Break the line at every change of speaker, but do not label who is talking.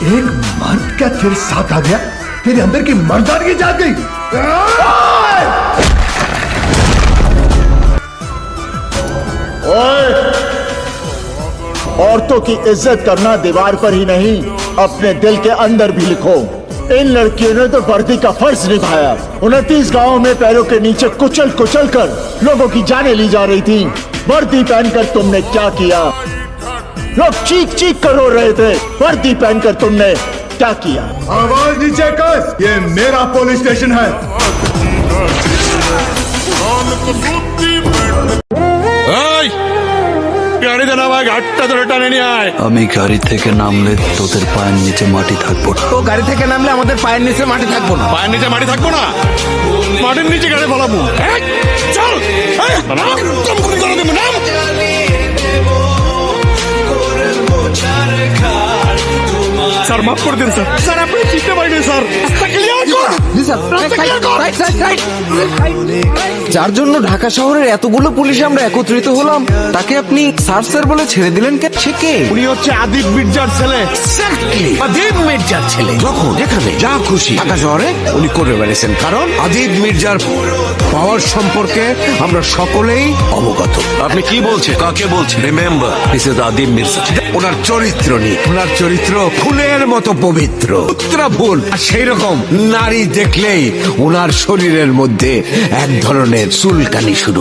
एक मर्द क्या तेरे साथ आ गया? तेरे अंदर की मर्दानगी जाग गई।
ओए! औरतों की इज्जत करना दीवार पर ही नहीं, अपने दिल के अंदर भी लिखो। इन लड़कियों ने तो वर्दी का फर्ज निभाया। 29 गांवों में पैरों के नीचे कुचल कुचल कर लोगों की जानें ली जा रही थी। वर्दी पहनकर तुमने क्या किया? लोग चीख चीख कर रो रहे थे। वर्दी पहनकर तुमने क्या किया?
आवाज नीचे कर, ये मेरा पुलिस स्टेशन है।
গাড়িতে নামায় ঘাটটা ধরে টানে নিয়ে আয়।
আমি গাড়ি থেকে নামলে তোদের পায়ের নিচে মাটি থাকবো না।
তো গাড়ি থেকে নামলে আমাদের পায়ের নিচে মাটি থাকবো না।
পায়ের নিচে মাটি থাকবো না, মাটির নিচে গাড়ি ফলাবো। চল একদম গুলি করে দেবো। নাম স্যার, মাফ করে দিন স্যার। স্যার আপনি চিনতে পারিনি স্যার। রাস্তা ক্লিয়ার কর, রাস্তা ক্লিয়ার কর।
যার জন্য ঢাকা শহরের এতগুলো পুলিশ আমরা একত্রিত হলাম, তাকে আপনি স্যার স্যার বলে ছেড়ে দিলেন কেন? সে কে?
উনি হচ্ছে আদিব মির্জার ছেলে।
আদিব মির্জার ছেলে। যখন যেখানে যা খুশি ঢাকা শহরে উনি করে বেড়েছেন, কারণ আদিব মির্জার পাওয়ার সম্পর্কে আমরা সকলেই অবগত।
আপনি কি বলছেন? কাকে বলছেন? Remember, this is Adib Mirza.
ওনার চরিত্র নিয়ে, ওনার চরিত্র ফুলের মতো পবিত্র, উত্তরা ফুল। আর সেই রকম নারী দেখলেই ওনার শরীরের মধ্যে এক ধরনের চুলকানি শুরু।